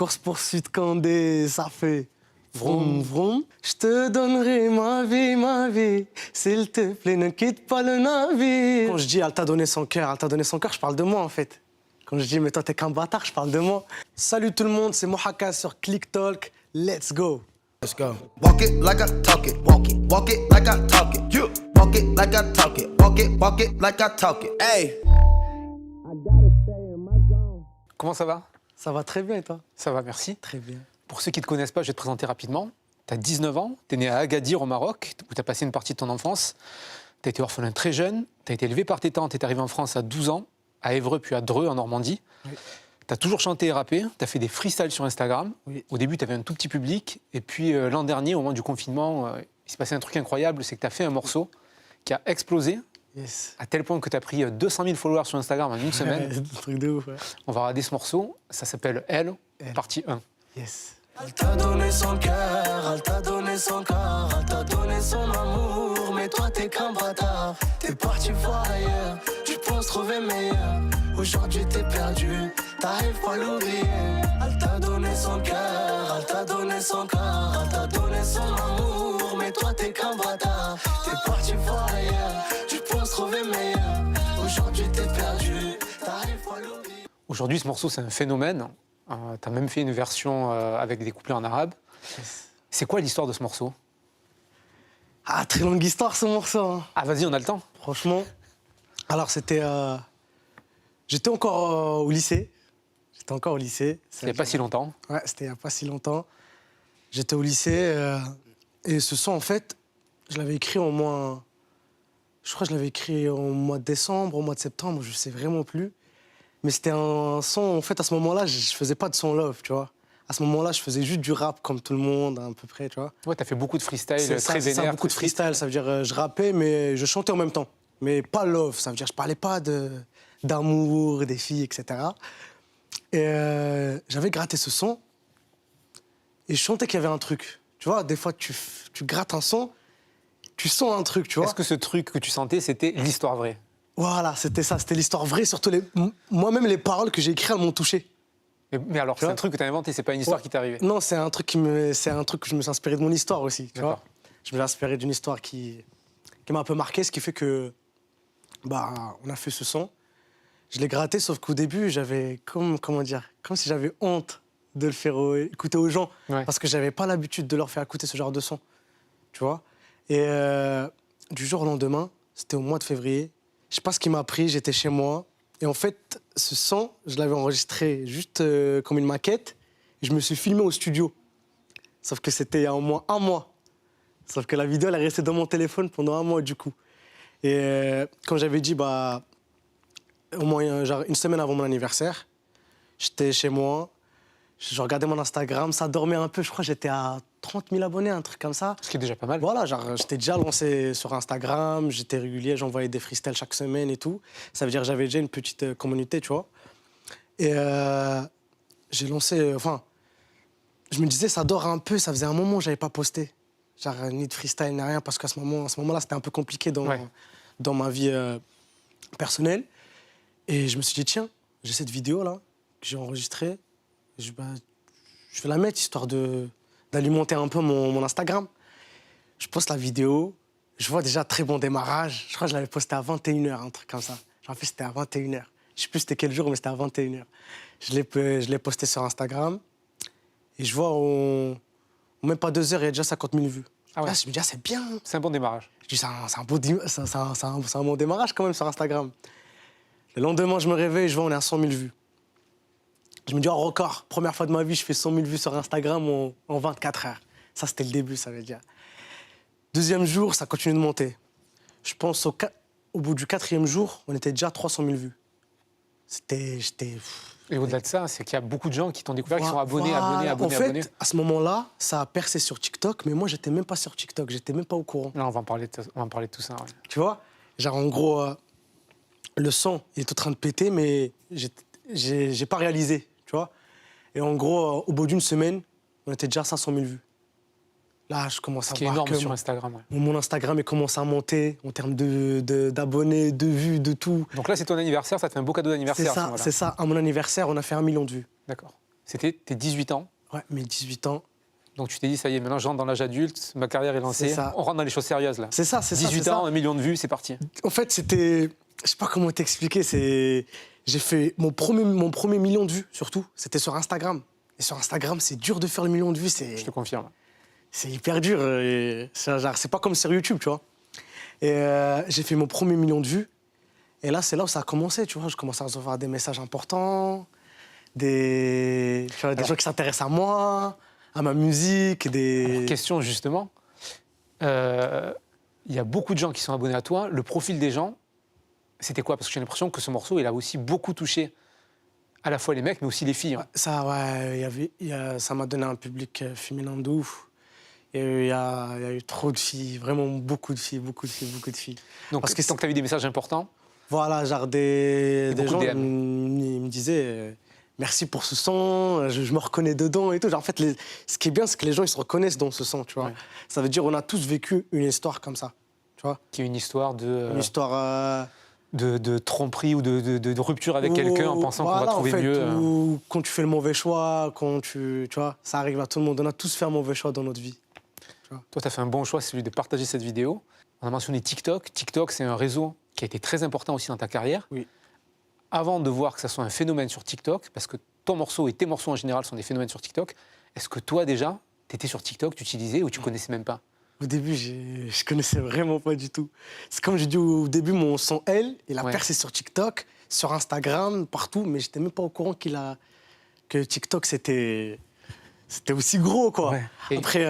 Course-poursuite Candé, ça fait vroom vroom. Je te donnerai ma vie, s'il te plaît, ne quitte pas le navire. Quand je dis elle t'a donné son cœur, je parle de moi en fait. Quand je dis mais toi t'es qu'un bâtard, je parle de moi. Salut tout le monde, c'est Mohaka sur Click Talk. Let's go. Let's go. Walk it like I talk it. Walk it like I talk it. You walk it like I talk it. Walk it like I talk it. Hey. Comment ça va? Ça va très bien et toi? Ça va, merci. Très bien. Pour ceux qui ne te connaissent pas, je vais te présenter rapidement. Tu as 19 ans, tu es né à Agadir au Maroc, où tu as passé une partie de ton enfance. Tu as été orphelin très jeune, tu as été élevé par tes tantes, tu es arrivé en France à 12 ans, à Évreux puis à Dreux en Normandie. Oui. Tu as toujours chanté et rappé, tu as fait des freestyles sur Instagram. Oui. Au début, tu avais un tout petit public. Et puis l'an dernier, au moment du confinement, il s'est passé un truc incroyable, c'est que tu as fait un morceau qui a explosé. Yes. À tel point que tu as pris 200 000 followers sur Instagram en une semaine. C'est un truc de ouf. Ouais. On va regarder ce morceau, ça s'appelle Elle, partie 1. Yes. Elle t'a donné son cœur, elle t'a donné son corps, elle t'a donné son amour, mais toi t'es qu'un bâtard. T'es parti voir ailleurs, tu penses trouver meilleur. Aujourd'hui t'es perdu, t'arrives pas à l'oublier. Elle t'a donné son cœur, elle t'a donné son corps, elle t'a donné son amour, mais toi t'es qu'un bâtard. T'es parti voir ailleurs, tu penses trouver meilleur. Aujourd'hui t'es perdu, t'arrives pas à l'oublier. Aujourd'hui ce morceau c'est un phénomène. Tu as même fait une version avec des couplets en arabe. Yes. C'est quoi l'histoire de ce morceau? Ah, très longue histoire ce morceau. Hein. Ah, vas-y, on a le temps. Franchement. Alors, c'était... J'étais encore au lycée. Il n'y a pas si longtemps. Ouais, c'était il n'y a pas si longtemps. J'étais au lycée et ce son, en fait, je l'avais écrit au mois... Je crois que je l'avais écrit au mois de décembre, au mois de septembre, je ne sais vraiment plus. Mais c'était un son, en fait, à ce moment-là, je faisais pas de son love, tu vois. À ce moment-là, je faisais juste du rap comme tout le monde, à peu près, tu vois. Ouais, t'as fait beaucoup de freestyle, très vénère. C'est beaucoup de freestyle, ça veut dire je rappais, mais je chantais en même temps. Mais pas love, ça veut dire je parlais pas d'amour, des filles, etc. Et j'avais gratté ce son et je sentais qu'il y avait un truc. Tu vois, des fois, tu grattes un son, tu sens un truc, tu vois. Est-ce que ce truc que tu sentais, c'était l'histoire vraie? Voilà, c'était ça, c'était l'histoire vraie, surtout moi-même les paroles que j'ai écrites, elles m'ont touché. Mais alors, c'est un truc que tu as inventé, c'est pas une histoire qui t'est arrivée? Non, c'est un truc que je me suis inspiré de mon histoire aussi, tu vois. Je me suis inspiré d'une histoire qui m'a un peu marqué, ce qui fait que, on a fait ce son. Je l'ai gratté, sauf qu'au début, j'avais, comme si j'avais honte de le faire écouter aux gens, parce que j'avais pas l'habitude de leur faire écouter ce genre de son, tu vois. Et du jour au lendemain, c'était au mois de février, je sais pas ce qui m'a pris, j'étais chez moi. Et en fait, ce son, je l'avais enregistré juste comme une maquette. Et je me suis filmé au studio. Sauf que c'était il y a au moins un mois. Sauf que la vidéo, elle est restée dans mon téléphone pendant un mois, du coup. Et quand j'avais dit, au moins genre une semaine avant mon anniversaire, j'étais chez moi, je regardais mon Instagram, ça dormait un peu. Je crois que j'étais à 30 000 abonnés, un truc comme ça. Ce qui est déjà pas mal. Voilà, genre, j'étais déjà lancé sur Instagram, j'étais régulier, j'envoyais des freestyles chaque semaine et tout. Ça veut dire que j'avais déjà une petite communauté, tu vois. Et j'ai lancé... je me disais, ça dort un peu, ça faisait un moment que je n'avais pas posté. Genre, ni de freestyle, ni rien, parce qu'à ce moment-là, c'était un peu compliqué dans ma vie personnelle. Et je me suis dit, tiens, j'ai cette vidéo-là que j'ai enregistrée. Je vais la mettre, histoire d'alimenter un peu mon Instagram. Je poste la vidéo, je vois déjà très bon démarrage. Je crois que je l'avais posté à 21h, un truc comme ça. En fait, c'était à 21h. Je sais plus c'était quel jour, mais c'était à 21h. Je l'ai posté sur Instagram et je vois en même pas 2 heures, il y a déjà 50 000 vues. Ah ouais. Là, je me dis, c'est bien. C'est un bon démarrage. Je dis, c'est un bon démarrage quand même sur Instagram. Le lendemain, je me réveille, je vois, on est à 100 000 vues. Je me dis, record, première fois de ma vie, je fais 100 000 vues sur Instagram en 24 heures. Ça, c'était le début, ça veut dire. Deuxième jour, ça continue de monter. Je pense au bout du 4e jour, on était déjà à 300 000 vues. Et au-delà de ça, c'est qu'il y a beaucoup de gens qui t'ont découvert, qui sont abonnés. En fait, à ce moment-là, ça a percé sur TikTok, mais moi, j'étais même pas sur TikTok, j'étais même pas au courant. Là, on va en parler de tout ça. Ouais. Tu vois, genre, en gros, le son, il est en train de péter, mais j'ai pas réalisé, tu vois. Et en gros, au bout d'une semaine, on était déjà à 500 000 vues. Là, je commence à voir que... Ce qui est énorme sur Instagram. Ouais. Mon Instagram, il commence à monter en termes d'abonnés, de vues, de tout. Donc là, c'est ton anniversaire, ça te fait un beau cadeau d'anniversaire. C'est ça. À mon anniversaire, on a fait 1 million de vues. D'accord. C'était tes 18 ans. Ouais, mes 18 ans. Donc tu t'es dit, ça y est, maintenant je rentre dans l'âge adulte, ma carrière est lancée. C'est ça. On rentre dans les choses sérieuses là. C'est ça, c'est ça. 18 c'est ans, ça. 1 million de vues, c'est parti. En fait, c'était. Je sais pas comment t'expliquer. J'ai fait mon premier million de vues, surtout. C'était sur Instagram. Et sur Instagram, c'est dur de faire le million de vues. Je te confirme. C'est hyper dur. Et c'est pas comme sur YouTube, tu vois. Et j'ai fait mon premier million de vues. Et là, c'est là où ça a commencé, tu vois. Je commençais à recevoir des messages importants, des gens qui s'intéressent à moi, à ma musique. Alors, question justement, il y a beaucoup de gens qui sont abonnés à toi. Le profil des gens, c'était quoi? Parce que j'ai l'impression que ce morceau, il a aussi beaucoup touché à la fois les mecs, mais aussi les filles. Hein. Ça, ouais, ça m'a donné un public féminin de ouf. Il y a eu trop de filles, vraiment beaucoup de filles. Donc, Parce que tant que tu as eu des messages importants, voilà, genre des beaucoup gens de ils DM. me disaient merci pour ce son, je me reconnais dedans et tout. Genre, en fait, ce qui est bien, c'est que les gens ils se reconnaissent dans ce son, tu vois. Ouais. Ça veut dire on a tous vécu une histoire comme ça, tu vois. qui est une histoire Une histoire de tromperie ou de rupture avec quelqu'un en pensant qu'on va trouver en fait, mieux. Ou quand tu fais le mauvais choix, tu vois, ça arrive à tout le monde. On a tous fait un mauvais choix dans notre vie. Toi, tu as fait un bon choix, c'est celui de partager cette vidéo. On a mentionné TikTok. TikTok, c'est un réseau qui a été très important aussi dans ta carrière. Oui. Avant de voir que ça soit un phénomène sur TikTok, parce que ton morceau et tes morceaux en général sont des phénomènes sur TikTok, est-ce que toi, déjà, tu étais sur TikTok, tu utilisais ou tu connaissais même pas? Au début, je connaissais vraiment pas du tout. C'est comme j'ai dit au début, mon son L, il a percé sur TikTok, sur Instagram, partout, mais j'étais même pas au courant que TikTok c'était aussi gros, quoi. Ouais. Et- Après,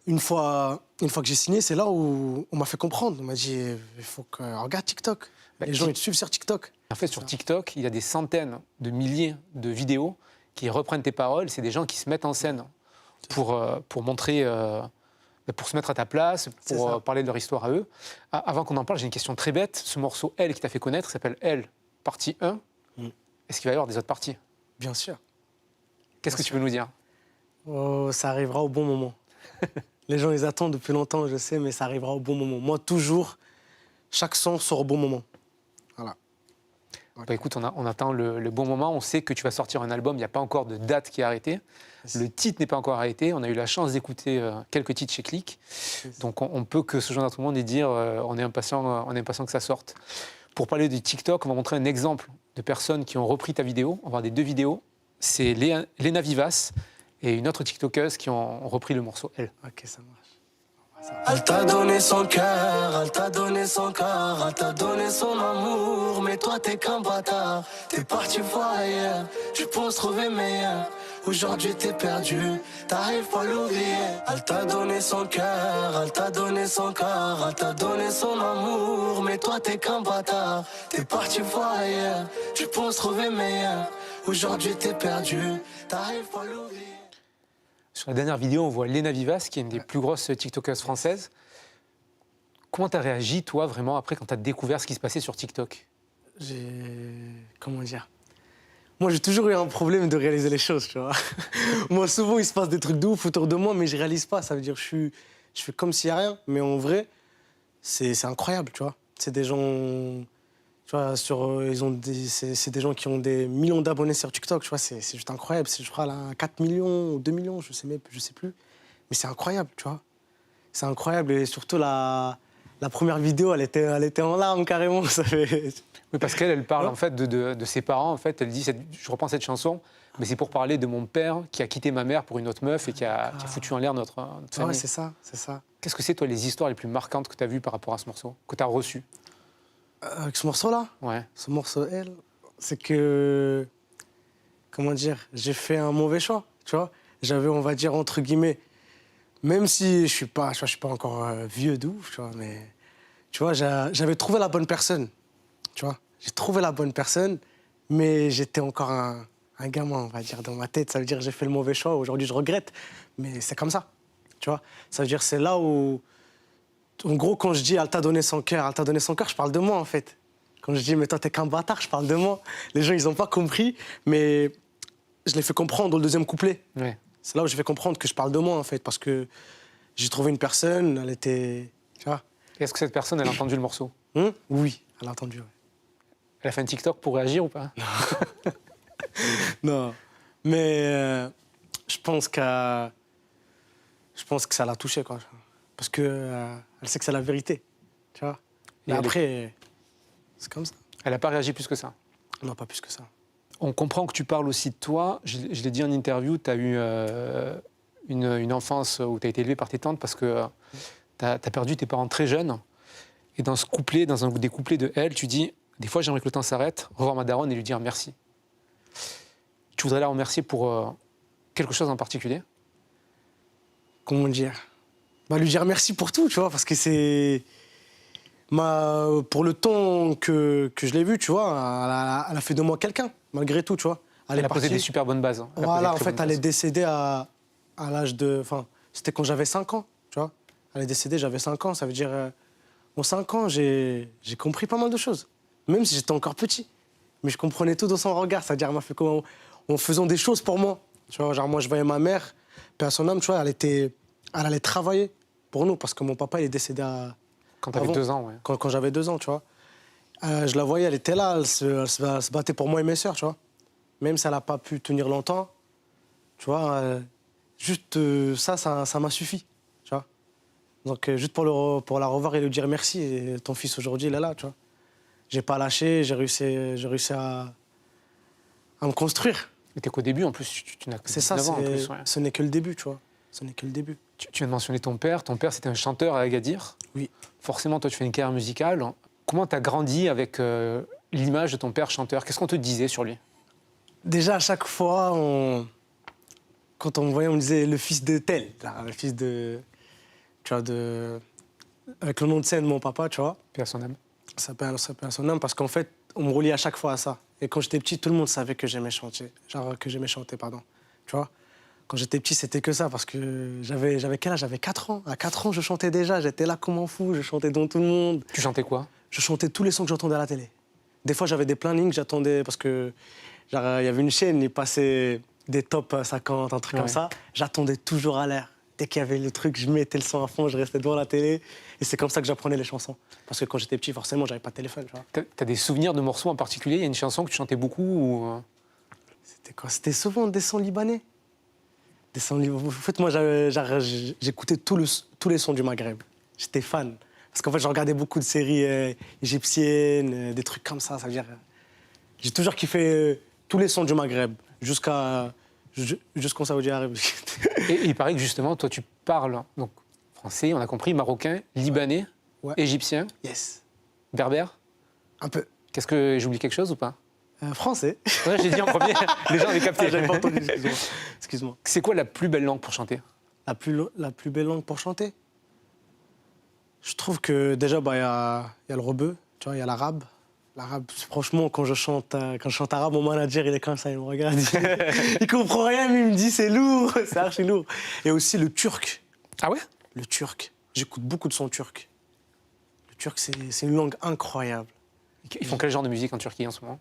une fois que j'ai signé, c'est là où on m'a fait comprendre. On m'a dit, il faut que regarde TikTok. Bah, Les gens ils te suivent sur TikTok. En fait, sur TikTok, il y a des centaines de milliers de vidéos qui reprennent tes paroles. C'est des gens qui se mettent en scène pour montrer, pour se mettre à ta place, C'est pour ça. parler de leur histoire à eux. Avant qu'on en parle, j'ai une question très bête. Ce morceau Elle qui t'a fait connaître s'appelle Elle, partie 1. Est-ce qu'il va y avoir des autres parties? Bien sûr. Qu'est-ce que Bien tu peux nous dire? Oh, ça arrivera au bon moment. Les gens, ils attendent depuis longtemps, je sais, mais ça arrivera au bon moment. Moi, toujours, chaque son sort au bon moment. Voilà. Bah, écoute, on attend le bon moment. On sait que tu vas sortir un album. Il n'y a pas encore de date qui est arrêtée. Le titre n'est pas encore arrêté. On a eu la chance d'écouter quelques titres chez Click. Donc on peut que se joindre à tout le monde et dire on est impatient que ça sorte. Pour parler de TikTok, on va montrer un exemple de personnes qui ont repris ta vidéo. On va voir des deux vidéos. C'est Lena Vivas et une autre TikTokeuse qui ont repris le morceau Elle. Ok, ça marche. Elle t'a donné son cœur, elle t'a donné son corps, elle t'a donné son amour, mais toi t'es qu'un bâtard. T'es parti voir ailleurs, tu penses trouver meilleur. Aujourd'hui t'es perdu, t'arrives pas à l'oublier. Elle t'a donné son cœur, elle t'a donné son corps, elle t'a donné son amour, mais toi t'es qu'un bâtard. T'es parti voir ailleurs, tu penses trouver meilleur. Aujourd'hui t'es perdu, t'arrives pas à l'oublier. Sur la dernière vidéo, on voit Lena Vivas, qui est une des plus grosses TikTokeuses françaises. Comment tu as réagi, toi, vraiment, après, quand tu as découvert ce qui se passait sur TikTok? Comment dire? Moi, j'ai toujours eu un problème de réaliser les choses, tu vois. Moi, souvent, il se passe des trucs de ouf autour de moi, mais je réalise pas. Ça veut dire que je fais comme s'il n'y a rien. Mais en vrai, c'est incroyable, tu vois. C'est des gens... Tu vois, c'est des gens qui ont des millions d'abonnés sur TikTok, tu vois, c'est juste incroyable. Je crois là, 4 millions ou 2 millions, je sais plus. Mais c'est incroyable, tu vois. C'est incroyable et surtout la première vidéo, elle était en larmes carrément. Ça fait... Oui, parce qu'elle parle en fait de ses parents. En fait, elle dit, je reprends cette chanson, mais c'est pour parler de mon père qui a quitté ma mère pour une autre meuf et qui a foutu en l'air notre famille. Ouais, c'est ça. Qu'est-ce que c'est, toi, les histoires les plus marquantes que tu as vues par rapport à ce morceau, que tu as reçu? Avec ce morceau-là, Ouais. ce morceau Elle, c'est que, comment dire, j'ai fait un mauvais choix, tu vois. J'avais, on va dire, entre guillemets, même si je suis pas encore vieux de ouf, tu vois, mais, tu vois, j'avais trouvé la bonne personne, tu vois. J'ai trouvé la bonne personne, mais j'étais encore un gamin, on va dire, dans ma tête. Ça veut dire que j'ai fait le mauvais choix. Aujourd'hui, je regrette, mais c'est comme ça, tu vois. Ça veut dire que c'est là où... En gros, quand je dis « elle t'a donné son cœur », je parle de moi, en fait. Quand je dis « mais toi, t'es qu'un bâtard », je parle de moi. Les gens, ils n'ont pas compris, mais je l'ai fait comprendre dans le deuxième couplet. Ouais. C'est là où j'ai fait comprendre que je parle de moi, en fait, parce que j'ai trouvé une personne, elle était... Tu vois. Est-ce que cette personne, elle a entendu le morceau? Oui, elle a entendu, ouais. Elle a fait un TikTok pour réagir ou pas? Non. Mais je pense que ça l'a touchée, quoi. Parce que elle sait que c'est la vérité, tu vois. Et Mais après, c'est comme ça. Elle n'a pas réagi plus que ça. Non, pas plus que ça. On comprend que tu parles aussi de toi. Je l'ai dit en interview, tu as eu une enfance où tu as été élevé par tes tantes parce que tu as perdu tes parents très jeunes. Et dans ce couplet, dans un des couplets de Elle, tu dis « Des fois, j'aimerais que le temps s'arrête, revoir ma daronne et lui dire merci ». Tu voudrais la remercier pour quelque chose en particulier? Comment dire? Bah, lui dire merci pour tout, tu vois, parce que c'est... pour le temps que je l'ai vu, tu vois, elle a fait de moi quelqu'un, malgré tout, tu vois. Elle a posé des super bonnes bases. Elle a posé Voilà, des en très fait, bonnes elle est bases. décédée à l'âge de... Enfin, c'était quand j'avais 5 ans, tu vois. Elle est décédée, j'avais 5 ans, ça veut dire... en 5 ans, j'ai compris pas mal de choses, même si j'étais encore petit. Mais je comprenais tout dans son regard, c'est-à-dire, elle m'a fait comment... En faisant des choses pour moi. Tu vois, genre, moi, je voyais ma mère, paix à son âme, tu vois, elle allait travailler pour nous, parce que mon papa, il est décédé Quand tu avais avant. 2 ans, ouais. Quand j'avais 2 ans, tu vois. Je la voyais, elle était là, elle se battait pour moi et mes sœurs, tu vois. Même si elle n'a pas pu tenir longtemps, tu vois, juste ça m'a suffi, tu vois. Donc, juste pour la revoir et lui dire merci, et ton fils aujourd'hui, il est là, tu vois. J'ai pas lâché, j'ai réussi à me construire. Mais t'es qu'au début, en plus, tu n'as que C'est ça, 19 ans en plus. Ouais. ce n'est que le début, tu vois. Ce n'est que le début. Tu viens de mentionner ton père. Ton père, c'était un chanteur à Agadir. Oui. Forcément, toi, tu fais une carrière musicale. Comment tu as grandi avec l'image de ton père chanteur? Qu'est-ce qu'on te disait sur lui? Déjà, à chaque fois, quand on me voyait, on me disait le fils de tel, là, le fils de... Tu vois, avec le nom de scène de mon papa, tu vois. Paix à son âme. Ça s'appelle son nom parce qu'en fait, on me reliait à chaque fois à ça. Et quand j'étais petit, tout le monde savait que j'aimais chanter. Pardon. Tu vois. Quand j'étais petit, c'était que ça parce que j'avais quel âge? J'avais 4 ans. À 4 ans, je chantais déjà. J'étais là comme un fou. Je chantais dans tout le monde. Tu chantais quoi? Je chantais tous les sons que j'entendais à la télé. Des fois, j'avais des plannings, j'attendais parce que genre, il y avait une chaîne, il passait des top 50, un truc comme ça. J'attendais toujours à l'air. Dès qu'il y avait le truc, je mettais le son à fond, je restais devant la télé. Et c'est comme ça que j'apprenais les chansons. Parce que quand j'étais petit, forcément, j'avais pas de téléphone. Tu vois. T'as des souvenirs de morceaux en particulier? Il y a une chanson que tu chantais beaucoup ou... C'était quoi? C'était souvent des sons libanais. En fait, moi, j'écoutais tous les sons du Maghreb. J'étais fan. Parce qu'en fait, je regardais beaucoup de séries égyptiennes, des trucs comme ça. Ça veut dire, j'ai toujours kiffé tous les sons du Maghreb, jusqu'en Saoudi Arabie. Et il paraît que justement, toi, tu parles donc français, on a compris, marocain, libanais, Ouais. égyptien, Yes. berbère. Un peu. Qu'est-ce que j'oublie quelque chose ou pas? Français. Ouais, j'ai dit en premier, les gens avaient capté. Ah, j'avais pas entendu, excuse-moi. C'est quoi la plus belle langue pour chanter? La plus belle langue pour chanter? Je trouve que déjà, bah, y a le rebeu, tu vois, il y a l'arabe. L'arabe, franchement, quand je chante arabe, mon manager, il est comme ça, il me regarde. Il comprend rien, mais il me dit c'est lourd, c'est archi lourd. Et aussi le turc. Ah ouais? Le turc. J'écoute beaucoup de sons turcs. Le turc, c'est une langue incroyable. Ils font quel genre de musique en Turquie en ce moment?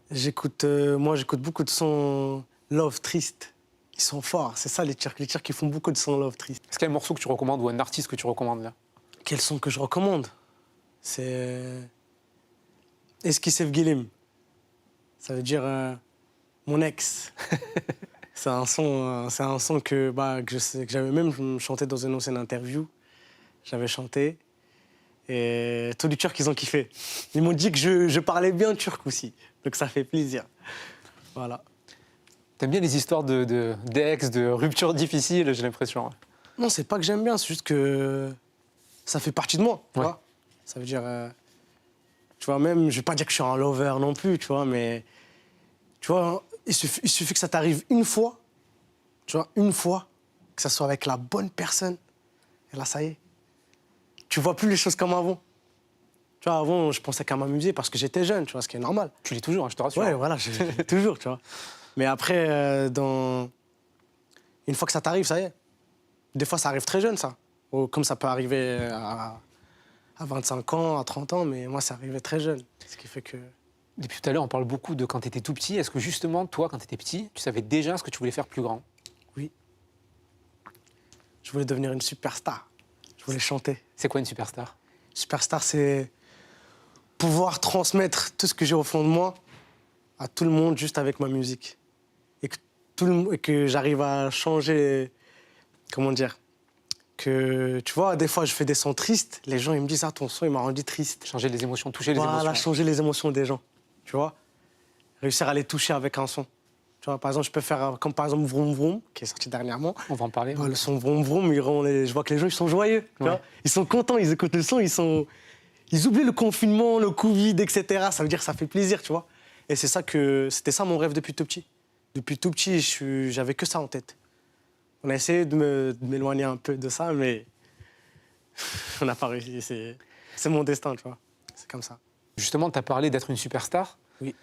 Moi, j'écoute beaucoup de sons love, triste. Ils sont forts, c'est ça les Turcs. Les Turcs, ils font beaucoup de sons love, triste. Est-ce qu'il y a un morceau que tu recommandes ou un artiste que tu recommandes là? Quels sons que je recommande? C'est Eski Sevgilim. Ça veut dire mon ex. C'est un son que j'avais même chanté dans une ancienne interview. J'avais chanté. Et tous les Turcs, ils ont kiffé. Ils m'ont dit que je parlais bien turc aussi. Donc ça fait plaisir. Voilà. T'aimes bien les histoires d'ex, de ruptures difficiles, j'ai l'impression. Non, c'est pas que j'aime bien, c'est juste que ça fait partie de moi. Tu Ouais. vois, ça veut dire... tu vois, même, je vais pas dire que je suis un lover non plus, tu vois, mais... Tu vois, il suffit que ça t'arrive une fois, tu vois, une fois, que ça soit avec la bonne personne. Et là, ça y est. Tu vois plus les choses comme avant. Tu vois, avant, je pensais qu'à m'amuser parce que j'étais jeune, tu vois, ce qui est normal. Tu l'es toujours, hein, je te rassure. Ouais, voilà, toujours, tu vois. Mais après, une fois que ça t'arrive, ça y est. Des fois, ça arrive très jeune, ça. Ou comme ça peut arriver à 25 ans, à 30 ans, mais moi, ça arrivait très jeune. Ce qui fait que... Depuis tout à l'heure, on parle beaucoup de quand tu étais tout petit. Est-ce que justement, toi, quand tu étais petit, tu savais déjà ce que tu voulais faire plus grand? Oui. Je voulais devenir une superstar. Je voulais chanter. C'est quoi une superstar? Superstar, c'est pouvoir transmettre tout ce que j'ai au fond de moi à tout le monde juste avec ma musique. Et que que j'arrive à changer, comment dire, que tu vois, des fois je fais des sons tristes, les gens ils me disent ah ton son il m'a rendu triste. Changer les émotions, toucher les Voilà, émotions. changer les émotions des gens, tu vois. Réussir à les toucher avec un son. Tu vois, par exemple, je peux faire comme par exemple Vroom Vroom, qui est sorti dernièrement. On va en parler. Le son Vroom Vroom, je vois que les gens ils sont joyeux, tu vois. Ils sont contents, ils écoutent le son, ils oublient le confinement, le Covid, etc. Ça veut dire que ça fait plaisir, tu vois. Et c'était ça mon rêve depuis tout petit. Depuis tout petit, j'avais que ça en tête. On a essayé de m'éloigner un peu de ça, mais on n'a pas réussi. C'est mon destin, tu vois. C'est comme ça. Justement, tu as parlé d'être une superstar. Oui.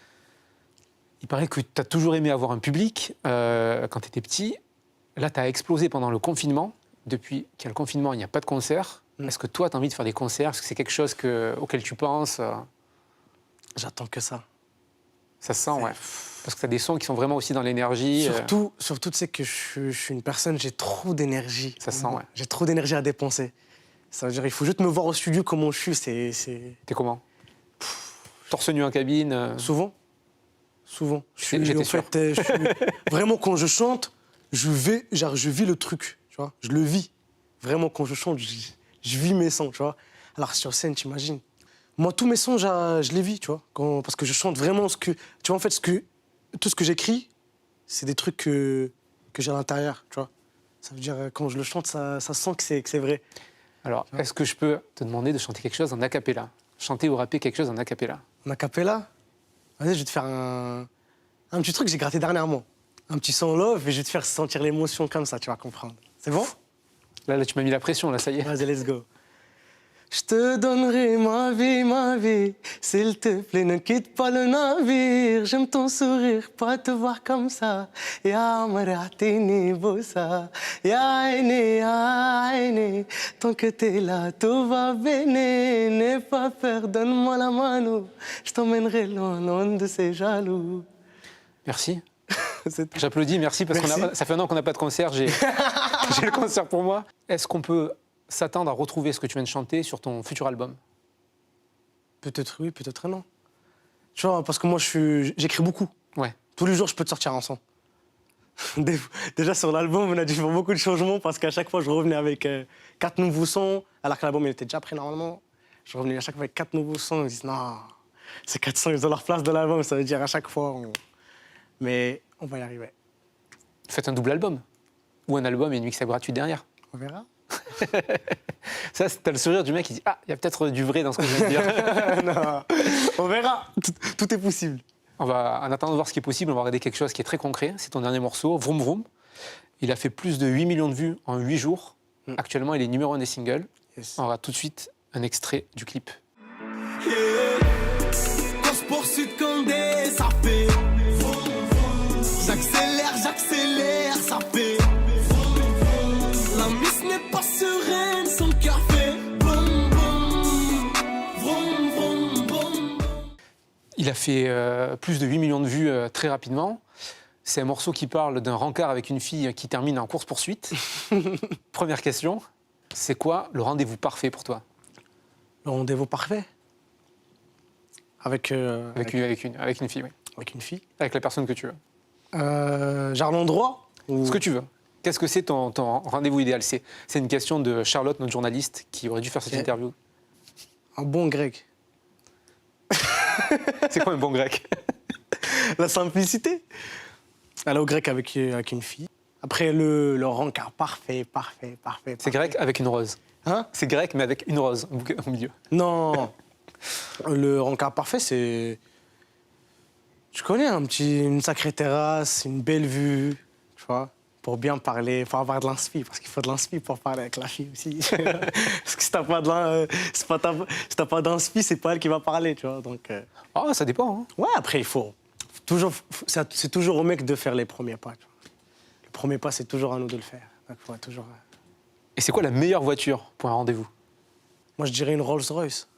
Il paraît que tu as toujours aimé avoir un public quand tu étais petit. Là, tu as explosé pendant le confinement. Depuis qu'il y a le confinement, il n'y a pas de concert. Est-ce que toi, tu as envie de faire des concerts? Est-ce que c'est quelque chose auquel tu penses? J'attends que ça. Ça se sent, ouais. Parce que tu as des sons qui sont vraiment aussi dans l'énergie. Surtout, tu sais que je suis une personne, j'ai trop d'énergie. Ça se sent, ouais. J'ai trop d'énergie à dépenser. Ça veut dire il faut juste me voir au studio comment je suis. T'es comment? Torse nu en cabine Souvent. J'étais sûr. Vraiment, quand je chante, je vis le truc, tu vois. Je le vis. Vraiment, quand je chante, je vis mes sons, tu vois. Alors, sur scène, t'imagines. Moi, tous mes sons, je les vis, tu vois. Parce que je chante vraiment ce que... Tu vois, en fait, tout ce que j'écris, c'est des trucs que j'ai à l'intérieur, tu vois. Ça veut dire, quand je le chante, ça sent que c'est vrai. Alors, est-ce que je peux te demander de chanter quelque chose en a cappella? Chanter ou rapper quelque chose en a cappella? En a cappella? Vas-y, je vais te faire un petit truc que j'ai gratté dernièrement. Un petit son love et je vais te faire sentir l'émotion comme ça, tu vas comprendre. C'est bon? Là, tu m'as mis la pression, là, ça y est. Vas-y, let's go. Je te donnerai ma vie, s'il te plaît, ne quitte pas le navire. J'aime ton sourire, pas te voir comme ça. Ya maratini bossa, ya aine, tant que t'es là, tout va bien. N'aie pas peur, donne-moi la mano. Je t'emmènerai loin de ces jaloux. Merci. C'est tout. J'applaudis, merci, parce Merci. ça fait un an qu'on n'a pas de concert, j'ai le concert pour moi. Est-ce qu'on peut s'attendre à retrouver ce que tu viens de chanter sur ton futur album? Peut-être oui, peut-être non. Tu vois, parce que moi, j'écris beaucoup. Ouais. Tous les jours, je peux te sortir un son. Déjà, sur l'album, on a dû faire beaucoup de changements parce qu'à chaque fois, je revenais avec 4 nouveaux sons, alors que l'album, il était déjà prêt normalement. Je revenais à chaque fois avec 4 nouveaux sons. Ils me disent, non, ces 4 sons, ils ont leur place dans l'album. Ça veut dire à chaque fois. Mais on va y arriver. Faites un double album. Ou un album et une mixtape gratuite derrière. On verra. Ça, t'as le sourire du mec qui dit « Ah, il y a peut-être du vrai dans ce que je viens de dire. » Non, on verra. Tout est possible. En attendant de voir ce qui est possible, on va regarder quelque chose qui est très concret. C'est ton dernier morceau, Vroom Vroom. Il a fait plus de 8 millions de vues en 8 jours. Actuellement, il est numéro 1 des singles. Yes. On regarde tout de suite un extrait du clip. Course-poursuite comme des sapés. J'accélère, ça fait. La miss n'est pas sereine, son cœur fait boum boum. Vroom vroom boum. Il a fait plus de 8 millions de vues très rapidement. C'est un morceau qui parle d'un rencard avec une fille qui termine en course-poursuite. Première question, c'est quoi le rendez-vous parfait pour toi? Le rendez-vous parfait. Avec une fille, oui. avec une fille. Avec la personne que tu veux. Genre l'endroit ou... Ce que tu veux. Qu'est-ce que c'est ton rendez-vous idéal? C'est une question de Charlotte, notre journaliste, qui aurait dû faire cette interview. Un bon grec. C'est quoi un bon grec? La simplicité. Aller au grec avec une fille. Après, le rencard parfait. C'est grec avec une rose. Hein? C'est grec, mais avec une rose au milieu. Non. Le rencard parfait, c'est... Tu connais, une sacrée terrasse, une belle vue, tu vois, pour bien parler, pour avoir de l'inspi, parce qu'il faut de l'inspi pour parler avec la fille aussi. Parce que si t'as pas d'inspi, c'est pas elle qui va parler, tu vois, donc... Ah, ça dépend. Hein. Ouais, après, il faut... C'est toujours au mec de faire les premiers pas, tu vois. Le premier pas, c'est toujours à nous de le faire. Donc, faut toujours... Et c'est quoi la meilleure voiture pour un rendez-vous? Moi, je dirais une Rolls-Royce.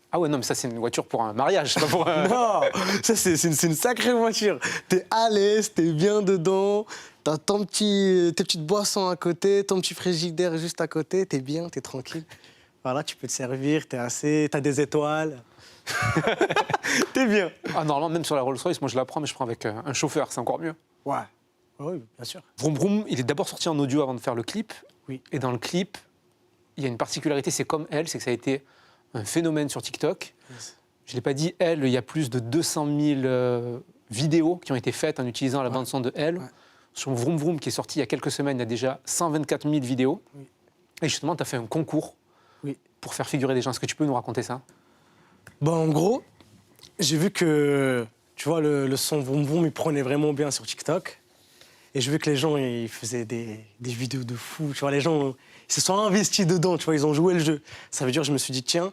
Ah ouais, non, mais ça, c'est une voiture pour un mariage, pas pour un... Non, ça c'est une sacrée voiture. T'es à l'aise, t'es bien dedans, t'as tes petites boissons à côté, ton petit frigidaire juste à côté, t'es bien, t'es tranquille. Voilà, tu peux te servir, t'as des étoiles. T'es bien. Ah, normalement, même sur la Rolls-Royce, moi, je la prends, mais je prends avec un chauffeur, c'est encore mieux. Ouais, Oui, bien sûr. Vroom Vroom, il est d'abord sorti en audio avant de faire le clip. Oui. Et dans le clip, il y a une particularité, c'est comme elle, c'est que ça a été un phénomène sur TikTok. Yes. Je ne l'ai pas dit, elle, il y a plus de 200 000 vidéos qui ont été faites en utilisant la bande-son de elle. Ouais. Sur Vroom Vroom, qui est sorti il y a quelques semaines, il y a déjà 124 000 vidéos. Oui. Et justement, tu as fait un concours Oui. pour faire figurer des gens. Est-ce que tu peux nous raconter ça? Bah, en gros, j'ai vu que, tu vois, le son Vroom Vroom, il prenait vraiment bien sur TikTok. Et j'ai vu que les gens, ils faisaient des vidéos de fou. Tu vois, les gens, ils se sont investis dedans, tu vois, ils ont joué le jeu. Ça veut dire, je me suis dit, tiens,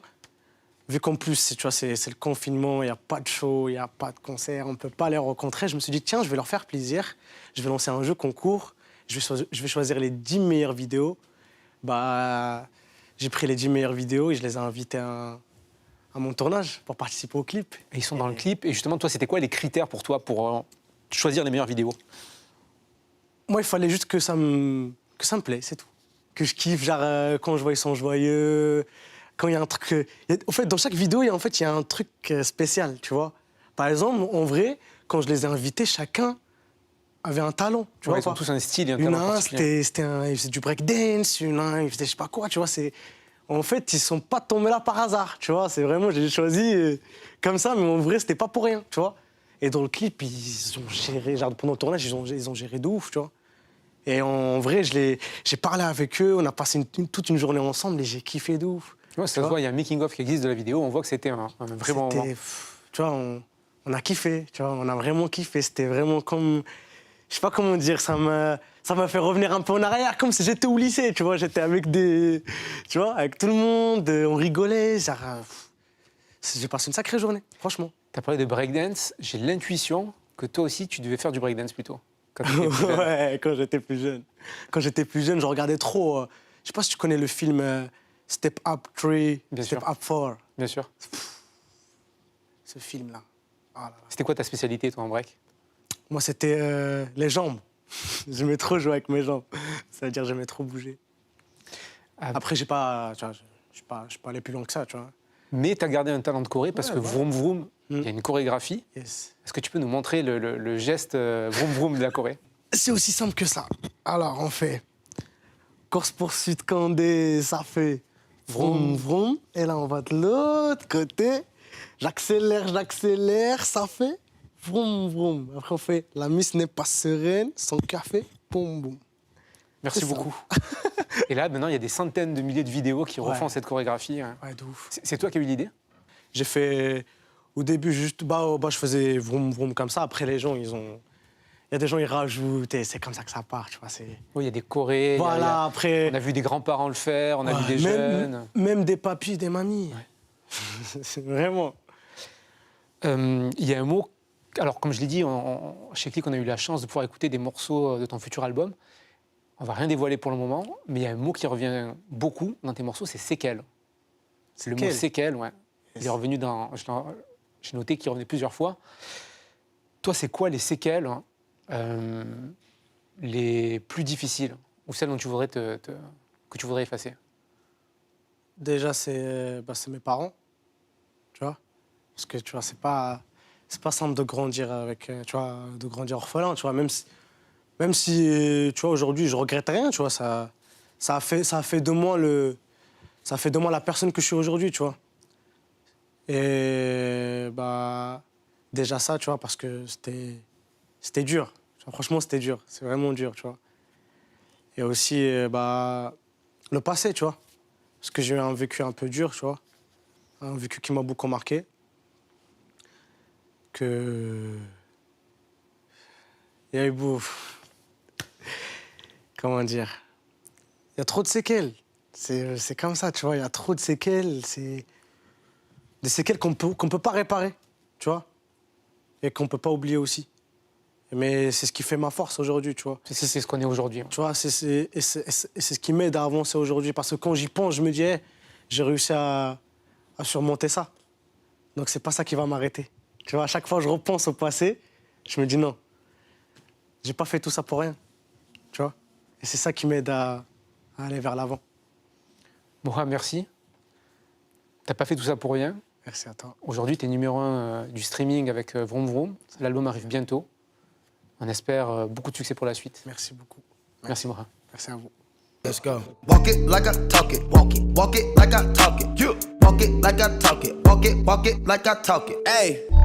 vu qu'en plus, tu vois, c'est le confinement, il n'y a pas de show, il n'y a pas de concert, on ne peut pas les rencontrer, je me suis dit, tiens, je vais leur faire plaisir. Je vais lancer un jeu concours. Je vais choisir les 10 meilleures vidéos. Bah, j'ai pris les 10 meilleures vidéos et je les ai invités à mon tournage pour participer au clip. Et ils sont dans le clip. Et justement, toi, c'était quoi les critères pour toi pour choisir les meilleures vidéos? Moi, il fallait juste que ça me plaît, c'est tout. Que je kiffe, genre quand je vois ils sont joyeux, quand il y a un truc... En fait, dans chaque vidéo, il y a un truc spécial, tu vois. Par exemple, en vrai, quand je les ai invités, chacun avait un talent, tu vois. Ils ont tous un style et un Il y en talent a un, particulier. il faisait du breakdance, il y en a un, il faisait je sais pas quoi, tu vois. En fait, ils sont pas tombés là par hasard, tu vois. C'est vraiment, j'ai choisi comme ça, mais en vrai, c'était pas pour rien, tu vois. Et dans le clip, ils ont géré, genre pendant le tournage, ils ont géré de ouf, tu vois. Et en vrai, j'ai parlé avec eux, on a passé toute une journée ensemble et j'ai kiffé de ouf. Ouais, ça se voit, il y a un making-of qui existe de la vidéo, on voit que c'était un vrai bon moment. Tu vois, on a kiffé, tu vois, on a vraiment kiffé. C'était vraiment comme... Je sais pas comment dire, ça m'a fait revenir un peu en arrière, comme si j'étais au lycée, tu vois. J'étais avec tu vois, avec tout le monde, on rigolait, genre... J'ai passé une sacrée journée, franchement. Tu as parlé de breakdance, j'ai l'intuition que toi aussi, tu devais faire du breakdance plutôt. Quand t'étais plus jeune. Ouais, quand j'étais plus jeune. Quand j'étais plus jeune, je regardais trop... je sais pas si tu connais le film Step Up 3, Bien Step sûr. Up 4. Bien sûr. Ce film-là. Ah là là. C'était quoi ta spécialité, toi, en break? Moi, c'était les jambes. J'aimais trop jouer avec mes jambes. C'est-à-dire, j'aimais trop bouger. Ah. Après, tu vois, je suis pas allé plus loin que ça, tu vois. Mais tu as gardé un talent de choré parce que voilà. Vroom Vroom, il y a une chorégraphie. Yes. Est-ce que tu peux nous montrer le geste Vroom Vroom de la Corée? C'est aussi simple que ça. Alors, on fait course-poursuite Candé, ça fait vroom vroom. Et là, on va de l'autre côté. J'accélère, ça fait vroom vroom. Après, on fait la miss n'est pas sereine, son café, boum boum. Merci C'est ça. beaucoup. Et là, maintenant, il y a des centaines de milliers de vidéos qui refont cette chorégraphie. Ouais, de ouf. C'est toi qui as eu l'idée? J'ai fait, au début, juste, je faisais vroom vroom comme ça. Après, les gens, il y a des gens, ils rajoutent et c'est comme ça que ça part, tu vois. Oui, il y a des chorés. Voilà, après... On a vu des grands-parents le faire, on a vu des jeunes. Même des papis, des mamies. C'est vraiment... Il y a un mot... Alors, comme je l'ai dit, chez Click, on a eu la chance de pouvoir écouter des morceaux de ton futur album. On va rien dévoiler pour le moment, mais il y a un mot qui revient beaucoup dans tes morceaux, c'est séquelles. Le mot séquelles, ouais. Il est revenu dans... J'ai noté qu'il revenait plusieurs fois. Toi, c'est quoi les séquelles les plus difficiles ou celles dont tu voudrais que tu voudrais effacer? Déjà, c'est mes parents, tu vois. Parce que, tu vois, c'est pas simple de grandir avec, tu vois, de grandir orphelin, tu vois. Même si tu vois, aujourd'hui, je regrette rien, tu vois. Ça a fait de moi la personne que je suis aujourd'hui, tu vois. Et déjà ça, tu vois, parce que c'était dur. Tu vois, franchement, c'était dur. C'est vraiment dur, tu vois. Et aussi, le passé, tu vois. Parce que j'ai eu un vécu un peu dur, tu vois. Un vécu qui m'a beaucoup marqué. Il y a eu comment dire? Il y a trop de séquelles. C'est comme ça, tu vois. Il y a trop de séquelles. C'est des séquelles qu'on peut pas réparer, tu vois. Et qu'on peut pas oublier aussi. Mais c'est ce qui fait ma force aujourd'hui, tu vois. C'est ce qu'on est aujourd'hui. Tu vois, c'est ce qui m'aide à avancer aujourd'hui. Parce que quand j'y pense, je me dis, hey, j'ai réussi à surmonter ça. Donc c'est pas ça qui va m'arrêter. Tu vois, à chaque fois que je repense au passé, je me dis non. J'ai pas fait tout ça pour rien. Tu vois. Et c'est ça qui m'aide à aller vers l'avant. Moha, merci. T'as pas fait tout ça pour rien. Merci à toi. Aujourd'hui, tu es numéro 1 du streaming avec Vroom Vroom. L'album arrive bientôt. On espère beaucoup de succès pour la suite. Merci beaucoup. Merci, Morin. Merci à vous. Let's go. Walk it like I talk it. Walk it like I talk it. You walk it like I talk it. Walk it like I talk it. Hey.